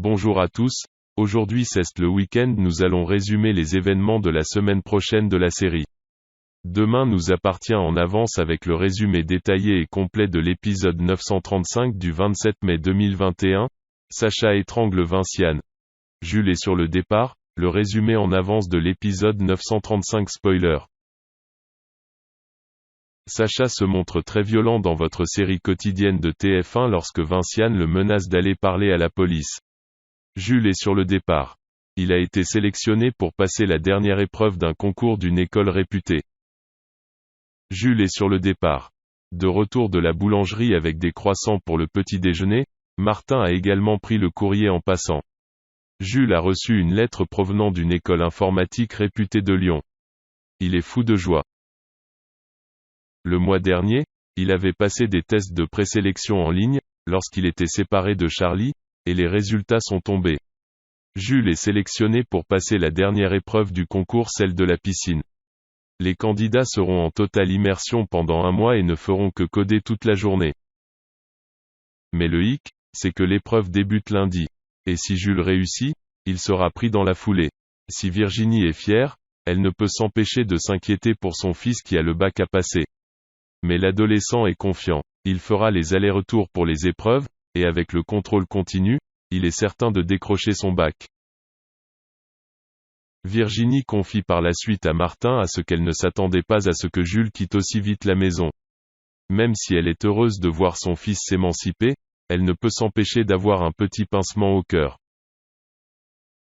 Bonjour à tous, aujourd'hui c'est le week-end, nous allons résumer les événements de la semaine prochaine de la série. Demain nous appartient en avance avec le résumé détaillé et complet de l'épisode 935 du 27 mai 2021, Sacha étrangle Vinciane. Jules est sur le départ, le résumé en avance de l'épisode 935 spoiler. Sacha se montre très violent dans votre série quotidienne de TF1 lorsque Vinciane le menace d'aller parler à la police. Jules est sur le départ. Il a été sélectionné pour passer la dernière épreuve d'un concours d'une école réputée. Jules est sur le départ. De retour de la boulangerie avec des croissants pour le petit déjeuner, Martin a également pris le courrier en passant. Jules a reçu une lettre provenant d'une école informatique réputée de Lyon. Il est fou de joie. Le mois dernier, il avait passé des tests de présélection en ligne, lorsqu'il était séparé de Charlie, et les résultats sont tombés. Jules est sélectionné pour passer la dernière épreuve du concours, celle de la piscine. Les candidats seront en totale immersion pendant un mois et ne feront que coder toute la journée. Mais le hic, c'est que l'épreuve débute lundi. Et si Jules réussit, il sera pris dans la foulée. Si Virginie est fière, elle ne peut s'empêcher de s'inquiéter pour son fils qui a le bac à passer. Mais l'adolescent est confiant. Il fera les allers-retours pour les épreuves, et avec le contrôle continu, il est certain de décrocher son bac. Virginie confie par la suite à Martin à ce qu'elle ne s'attendait pas à ce que Jules quitte aussi vite la maison. Même si elle est heureuse de voir son fils s'émanciper, elle ne peut s'empêcher d'avoir un petit pincement au cœur.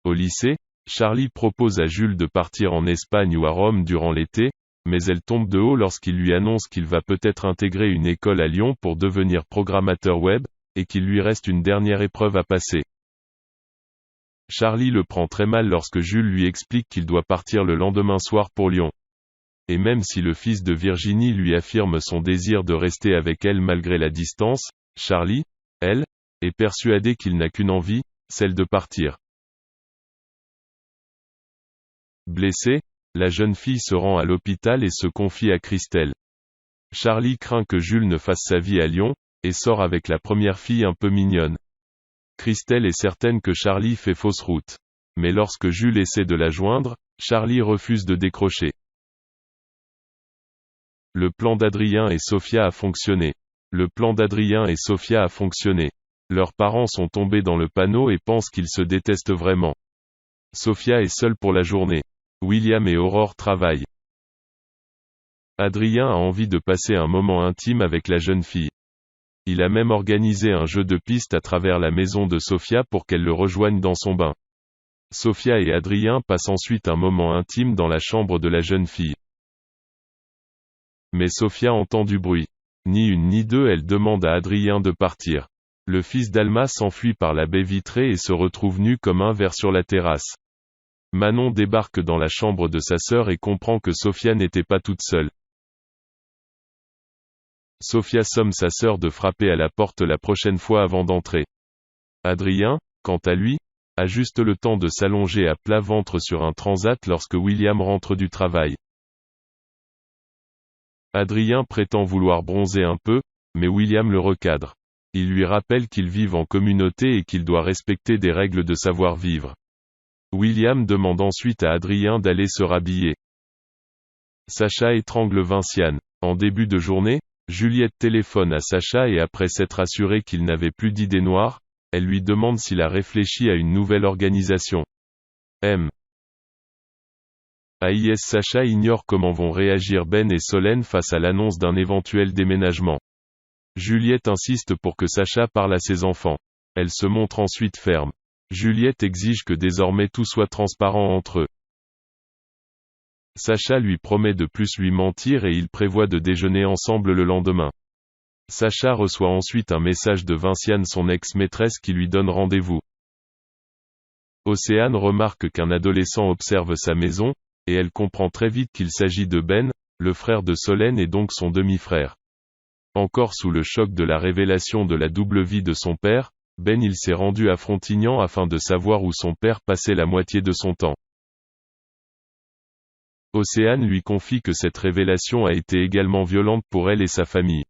Au lycée, Charlie propose à Jules de partir en Espagne ou à Rome durant l'été, mais elle tombe de haut lorsqu'il lui annonce qu'il va peut-être intégrer une école à Lyon pour devenir programmateur web, et qu'il lui reste une dernière épreuve à passer. Charlie le prend très mal lorsque Jules lui explique qu'il doit partir le lendemain soir pour Lyon. Et même si le fils de Virginie lui affirme son désir de rester avec elle malgré la distance, Charlie, elle, est persuadée qu'il n'a qu'une envie, celle de partir. Blessée, la jeune fille se rend à l'hôpital et se confie à Christelle. Charlie craint que Jules ne fasse sa vie à Lyon, et sort avec la première fille un peu mignonne. Christelle est certaine que Charlie fait fausse route. Mais lorsque Jules essaie de la joindre, Charlie refuse de décrocher. Le plan d'Adrien et Sophia a fonctionné. Leurs parents sont tombés dans le panneau et pensent qu'ils se détestent vraiment. Sophia est seule pour la journée. William et Aurore travaillent. Adrien a envie de passer un moment intime avec la jeune fille. Il a même organisé un jeu de piste à travers la maison de Sophia pour qu'elle le rejoigne dans son bain. Sophia et Adrien passent ensuite un moment intime dans la chambre de la jeune fille. Mais Sophia entend du bruit. Ni une ni deux, elle demande à Adrien de partir. Le fils d'Alma s'enfuit par la baie vitrée et se retrouve nu comme un ver sur la terrasse. Manon débarque dans la chambre de sa sœur et comprend que Sophia n'était pas toute seule. Sophia somme sa sœur de frapper à la porte la prochaine fois avant d'entrer. Adrien, quant à lui, a juste le temps de s'allonger à plat ventre sur un transat lorsque William rentre du travail. Adrien prétend vouloir bronzer un peu, mais William le recadre. Il lui rappelle qu'ils vivent en communauté et qu'il doit respecter des règles de savoir-vivre. William demande ensuite à Adrien d'aller se rhabiller. Sacha étrangle Vinciane. En début de journée, Juliette téléphone à Sacha et après s'être assurée qu'il n'avait plus d'idées noires, elle lui demande s'il a réfléchi à une nouvelle organisation. AIS Sacha ignore comment vont réagir Ben et Solène face à l'annonce d'un éventuel déménagement. Juliette insiste pour que Sacha parle à ses enfants. Elle se montre ensuite ferme. Juliette exige que désormais tout soit transparent entre eux. Sacha lui promet de plus lui mentir et ils prévoient de déjeuner ensemble le lendemain. Sacha reçoit ensuite un message de Vinciane, son ex-maîtresse, qui lui donne rendez-vous. Océane remarque qu'un adolescent observe sa maison, et elle comprend très vite qu'il s'agit de Ben, le frère de Solène et donc son demi-frère. Encore sous le choc de la révélation de la double vie de son père, Ben il s'est rendu à Frontignan afin de savoir où son père passait la moitié de son temps. Océane lui confie que cette révélation a été également violente pour elle et sa famille.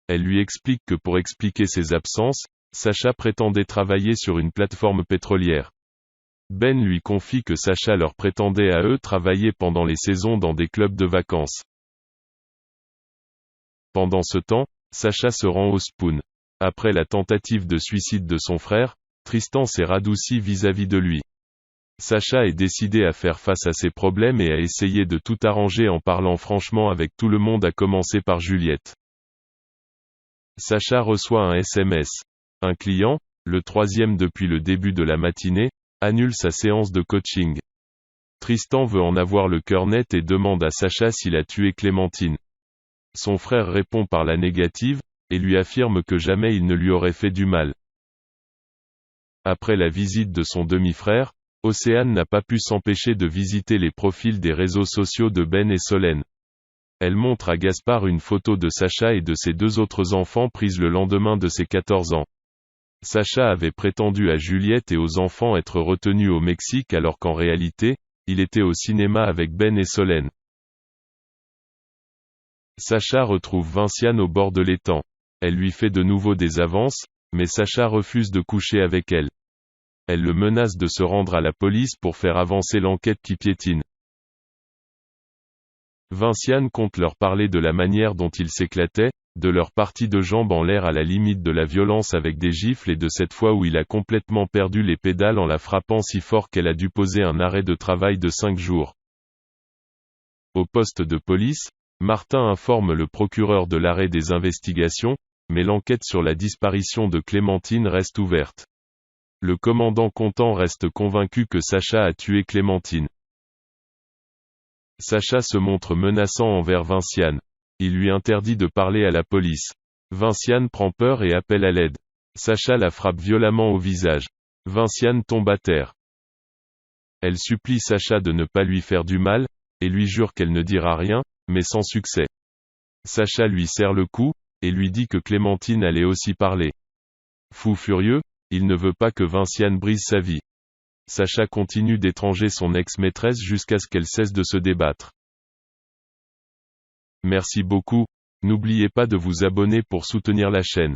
Elle lui explique que pour expliquer ses absences, Sacha prétendait travailler sur une plateforme pétrolière. Ben lui confie que Sacha leur prétendait à eux travailler pendant les saisons dans des clubs de vacances. Pendant ce temps, Sacha se rend au Spoon. Après la tentative de suicide de son frère, Tristan s'est radouci vis-à-vis de lui. Sacha est décidé à faire face à ses problèmes et à essayer de tout arranger en parlant franchement avec tout le monde, à commencer par Juliette. Sacha reçoit un SMS. Un client, le troisième depuis le début de la matinée, annule sa séance de coaching. Tristan veut en avoir le cœur net et demande à Sacha s'il a tué Clémentine. Son frère répond par la négative, et lui affirme que jamais il ne lui aurait fait du mal. Après la visite de son demi-frère, Océane n'a pas pu s'empêcher de visiter les profils des réseaux sociaux de Ben et Solène. Elle montre à Gaspard une photo de Sacha et de ses 2 autres enfants prise le lendemain de ses 14 ans. Sacha avait prétendu à Juliette et aux enfants être retenu au Mexique alors qu'en réalité, il était au cinéma avec Ben et Solène. Sacha retrouve Vinciane au bord de l'étang. Elle lui fait de nouveau des avances, mais Sacha refuse de coucher avec elle. Elle le menace de se rendre à la police pour faire avancer l'enquête qui piétine. Vinciane compte leur parler de la manière dont ils s'éclataient, de leur partie de jambes en l'air à la limite de la violence avec des gifles et de cette fois où il a complètement perdu les pédales en la frappant si fort qu'elle a dû poser un arrêt de travail de 5 jours. Au poste de police, Martin informe le procureur de l'arrêt des investigations, mais l'enquête sur la disparition de Clémentine reste ouverte. Le commandant Contant reste convaincu que Sacha a tué Clémentine. Sacha se montre menaçant envers Vinciane. Il lui interdit de parler à la police. Vinciane prend peur et appelle à l'aide. Sacha la frappe violemment au visage. Vinciane tombe à terre. Elle supplie Sacha de ne pas lui faire du mal, et lui jure qu'elle ne dira rien, mais sans succès. Sacha lui serre le cou, et lui dit que Clémentine allait aussi parler. Fou furieux, il ne veut pas que Vinciane brise sa vie. Sacha continue d'étranger son ex-maîtresse jusqu'à ce qu'elle cesse de se débattre. Merci beaucoup, n'oubliez pas de vous abonner pour soutenir la chaîne.